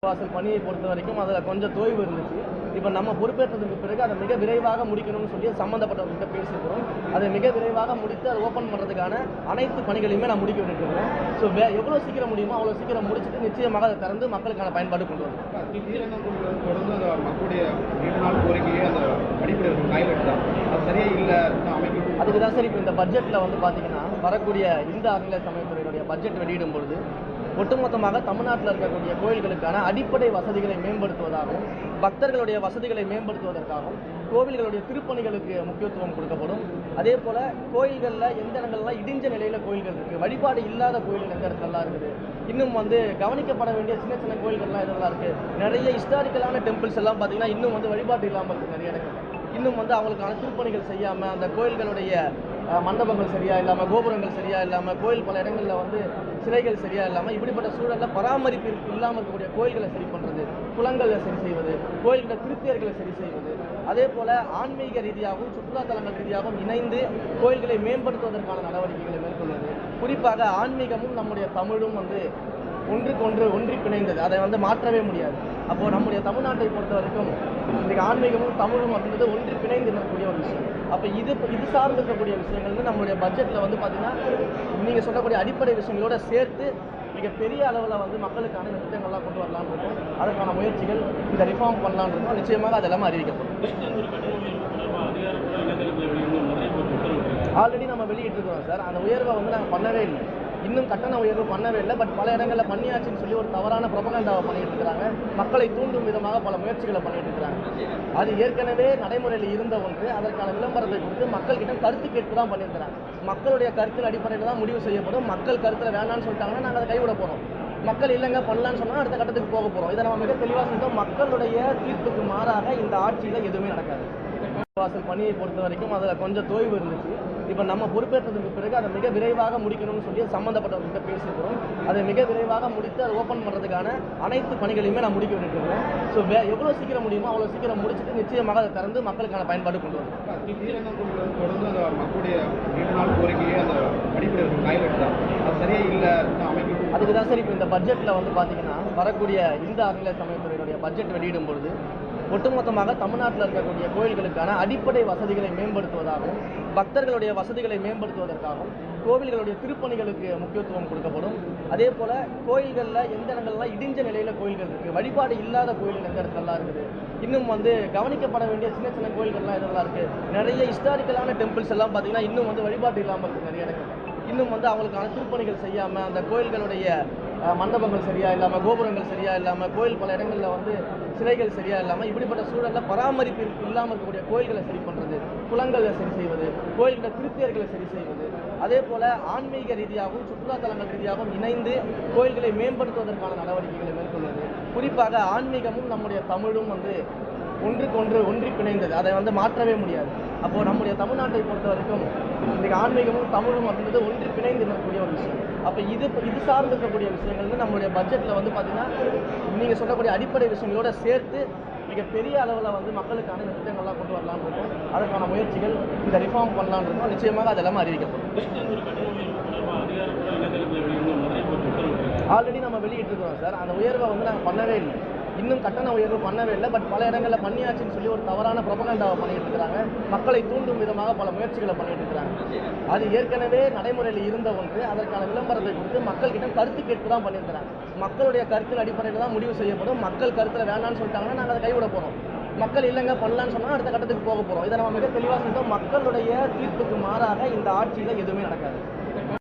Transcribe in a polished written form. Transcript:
வாசல் பணியை பொறுத்த வரைக்கும் அதில் கொஞ்சம் தொய்வு இருந்துச்சு. இப்போ நம்ம பொறுப்பேற்றதுக்கு பிறகு அதை மிக விரைவாக முடிக்கணும்னு சொல்லி சம்மந்தப்பட்டவர்கிட்ட பேசிக்கிறோம். அதை மிக விரைவாக முடித்து அதை ஓப்பன் பண்ணுறதுக்கான அனைத்து பணிகளையுமே நான் முடிக்க விட்டுருக்கேன். ஸோ எவ்வளோ சீக்கிரம் முடியுமோ அவ்வளோ சீக்கிரம் முடிச்சுட்டு நிச்சயமாக அதை திறந்து மக்களுக்கான பயன்பாடு கொண்டு வரும். தொடர்ந்து அந்த மக்களுடைய நீண்ட நாள் கோரிக்கையே அந்த அடிப்படை டாய்லெட் தான், அது சரியே இல்லை அமைக்கணும். அதுக்கு தான் சார் இப்போ இந்த பட்ஜெட்டில் வந்து பார்த்தீங்கன்னா வரக்கூடிய இந்து அறநிலை சமயத்துறையினுடைய பட்ஜெட் வெளியிடும் பொழுது ஒட்டுமொத்தமாக தமிழ்நாட்டில் இருக்கக்கூடிய கோயில்களுக்கான அடிப்படை வசதிகளை மேம்படுத்துவதாகவும் பக்தர்களுடைய வசதிகளை மேம்படுத்துவதற்காகவும் கோவில்களுடைய திருப்பணிகளுக்கு முக்கியத்துவம் கொடுக்கப்படும். அதே போல் கோயில்களில் எந்த இடங்கள்லாம் இடிஞ்ச நிலையில் கோயில்கள் இருக்குது, வழிபாடு இல்லாத கோயில்கள் எந்த இடத்துலலாம் இருக்குது, இன்னும் வந்து கவனிக்கப்பட வேண்டிய சின்ன சின்ன கோயில்கள்லாம் இதெல்லாம் இருக்குது. நிறைய ஹிஸ்டாரிக்கலான டெம்பிள்ஸ் எல்லாம் பார்த்தீங்கன்னா இன்னும் வந்து வழிபாடு இல்லாமல் இருக்குது. நிறைய இடங்கள் இன்னும் வந்து அவங்களுக்கான திருப்பணிகள் செய்யாமல், அந்த கோயில்களுடைய மண்டபங்கள் சரியாக இல்லாமல், கோபுரங்கள் சரியாக இல்லாமல், கோயில் பல இடங்களில் வந்து சிலைகள் சரியாக இல்லாமல், இப்படிப்பட்ட சூழலில் பராமரிப்பு இல்லாமல் இருக்கக்கூடிய கோயில்களை சரி பண்ணுறது, குளங்களை சரி செய்வது, கோயில்கள திருத்தியர்களை சரி செய்வது, அதே போல் ஆன்மீக ரீதியாகவும் சுற்றுலாத்தலங்கள் ரீதியாகவும் இணைந்து கோயில்களை மேம்படுத்துவதற்கான நடவடிக்கைகளை மேற்கொள்வது. குறிப்பாக ஆன்மீகமும் நம்முடைய தமிழும் வந்து ஒன்றுக்கொன்று ஒன்றி பிணைந்தது, அதை வந்து மாற்றவே முடியாது. அப்போது நம்முடைய தமிழ்நாட்டை பொறுத்த வரைக்கும் இன்றைக்கு ஆன்மீகமும் தமிழும் அப்படின்றது ஒன்றி பிணைந்து இருக்கக்கூடிய ஒரு விஷயம். அப்போ இது சார்ந்து இருக்கக்கூடிய விஷயங்கள் வந்து நம்மளுடைய பட்ஜெட்டில் வந்து பார்த்திங்கன்னா நீங்கள் சொல்லக்கூடிய அடிப்படை விஷயங்களோட சேர்த்து மிகப்பெரிய அளவில் வந்து மக்களுக்கான இந்த திட்டங்கள்லாம் கொண்டு வரலான்னு இருக்கும். அதற்கான முயற்சிகள் இந்த ரிஃபார்ம் பண்ணலான்னு இருக்கும். நிச்சயமாக அதெல்லாம் அறிவிக்கப்படும். ஆல்ரெடி நம்ம வெளியிட்டிருக்கிறோம் சார். அந்த உயர்வை வந்து நாங்கள் பண்ணவே இல்லை, இன்னும் கட்டண உயர்வு பண்ணவே இல்லை. பட் பல இடங்களில் பண்ணியாச்சுன்னு சொல்லி ஒரு தவறான ப்ரொபகண்டாவை பண்ணிட்டு இருக்கிறாங்க. மக்களை தூண்டும் விதமாக பல முயற்சிகளை பண்ணிட்டு இருக்கிறாங்க. அது ஏற்கனவே நடைமுறையில் இருந்த ஒன்று. அதற்கான விளம்பரத்தை கொடுத்து மக்கள்கிட்ட கருத்து கேட்பு தான் பண்ணியிருக்கிறாங்க. மக்களுடைய கருத்தில் அடிப்படையில் தான் முடிவு செய்யப்படும். மக்கள் கருத்தில் வேணான்னு சொல்லிட்டாங்கன்னா நாங்கள் அதை கைவிட போகிறோம். மக்கள் இல்லைங்க பண்ணலான்னு சொன்னால் அடுத்த கட்டத்துக்கு போக போகிறோம். இதை நம்ம மிக தெளிவாக சொல்லிட்டோம். மக்களுடைய தீர்ப்புக்கு மாறாக இந்த ஆட்சியில் எதுவுமே நடக்காது. வாசல் பணியை பொறுத்த வரைக்கும் அதில் கொஞ்சம் தொய்வு இருந்துச்சு. இப்போ நம்ம பொறுப்பேற்றதுக்கு பிறகு அதை மிக விரைவாக முடிக்கணும்னு சொல்லி சம்மந்தப்பட்டவர்கிட்ட பேசிக்கிறோம். அதை மிக விரைவாக முடித்து அதை ஓப்பன் பண்ணுறதுக்கான அனைத்து பணிகளையுமே நான் முடிக்க விட்டுருக்கேன். ஸோ எவ்வளோ சீக்கிரம் முடியுமோ அவ்வளோ சீக்கிரம் முடிச்சுட்டு நிச்சயமாக அதை திறந்து மக்களுக்கான பயன்பாடு கொண்டு வரும். தொடர்ந்து அந்த மக்களுடைய நீண்ட நாள் கோரிக்கையே அந்த அடிப்படை டாய்லெட் தான், அது சரியே இல்லை அமைக்கணும். அதுக்கு தான் சார் இப்போ இந்த பட்ஜெட்டில் வந்து பார்த்தீங்கன்னா வரக்கூடிய இந்து அறநிலை சமயத்துறையினுடைய பட்ஜெட் வெளியிடும் பொழுது ஒட்டுமொத்தமாக தமிழ்நாட்டில் இருக்கக்கூடிய கோயில்களுக்கான அடிப்படை வசதிகளை மேம்படுத்துவதாகவும் பக்தர்களுடைய வசதிகளை மேம்படுத்துவதற்காகவும் கோவில்களுடைய திருப்பணிகளுக்கு முக்கியத்துவம் கொடுக்கப்படும். அதே போல் கோயில்களில் எந்த இடங்கள்லாம் இடிஞ்ச நிலையில் கோயில்கள் இருக்குது, வழிபாடு இல்லாத கோயில்கள் எந்த இடத்துலலாம் இருக்குது, இன்னும் வந்து கவனிக்கப்பட வேண்டிய சின்ன சின்ன கோயில்கள்லாம் இதெல்லாம் இருக்குது. நிறைய ஹிஸ்டாரிக்கலான டெம்பிள்ஸ் எல்லாம் பார்த்தீங்கன்னா இன்னும் வந்து வழிபாடு இல்லாமல் இருக்குது. நிறைய இடங்கள் இன்னும் வந்து அவங்களுக்கான திருப்பணிகள் செய்யாமல், அந்த கோயில்களுடைய மண்டபங்கள் சரியாக இல்லாமல், கோபுரங்கள் சரியாக இல்லாமல், கோயில் பல இடங்களில் வந்து சிலைகள் சரியாக இல்லாமல், இப்படிப்பட்ட சூழலில் பராமரிப்பு இல்லாமல் இருக்கக்கூடிய கோயில்களை சரி பண்ணுறது, குளங்களை சரி செய்வது, கோயில்கள திருத்தியர்களை சரி செய்வது, அதே போல் ஆன்மீக ரீதியாகவும் சுற்றுலாத்தலங்கள் ரீதியாகவும் இணைந்து கோயில்களை மேம்படுத்துவதற்கான நடவடிக்கைகளை மேற்கொள்வது. குறிப்பாக ஆன்மீகமும் நம்முடைய தமிழும் வந்து ஒன்றுக்கொன்று ஒன்றி பிணைந்தது, அதை வந்து மாற்றவே முடியாது. அப்போது நம்முடைய தமிழ்நாட்டை பொறுத்த வரைக்கும் இன்றைக்கு ஆன்மீகமும் தமிழும் அப்படின்றது ஒன்றி பிணைந்து இருக்கக்கூடிய ஒரு விஷயம். அப்போ இது சார்ந்து இருக்கக்கூடிய விஷயங்கள் வந்து நம்மளுடைய பட்ஜெட்டில் வந்து பார்த்திங்கன்னா நீங்கள் சொல்லக்கூடிய அடிப்படை விஷயங்களோட சேர்த்து மிகப்பெரிய அளவில் வந்து மக்களுக்கான இந்த திட்டங்கள்லாம் கொண்டு வரலான்னு இருக்கும். அதற்கான முயற்சிகள் இந்த ரிஃபார்ம் பண்ணலான்னு இருக்கும். நிச்சயமாக அதெல்லாம் அறிவிக்கப்படும். ஆல்ரெடி நம்ம வெளியிட்டிருக்கிறோம் சார். அந்த உயர்வை வந்து நாங்கள் பண்ணவே இல்லை, இன்னும் கட்டண உயர்வு பண்ணவே இல்லை. பட் பல இடங்களில் பண்ணியாச்சுன்னு சொல்லி ஒரு தவறான ப்ரொபகண்டாவை பண்ணிட்டு இருக்கிறாங்க. மக்களை தூண்டும் விதமாக பல முயற்சிகளை பண்ணிட்டு இருக்கிறாங்க. அது ஏற்கனவே நடைமுறையில் இருந்த ஒன்று. அதற்கான விளம்பரத்தை கொடுத்து மக்கள்கிட்ட கருத்து கேட்பு தான் பண்ணியிருக்கிறாங்க. மக்களுடைய கருத்தில் அடிப்படையில் தான் முடிவு செய்யப்படும். மக்கள் கருத்தில் வேணான்னு சொல்லிட்டாங்கன்னா நாங்கள் அதை கைவிட போகிறோம். மக்கள் இல்லைங்க பண்ணலான்னு சொன்னால் அடுத்த கட்டத்துக்கு போக போகிறோம். இதை நம்ம மிக தெளிவாக சொல்லிட்டோம். மக்களுடைய தீர்ப்புக்கு மாறாக இந்த ஆட்சியில் எதுவுமே நடக்காது.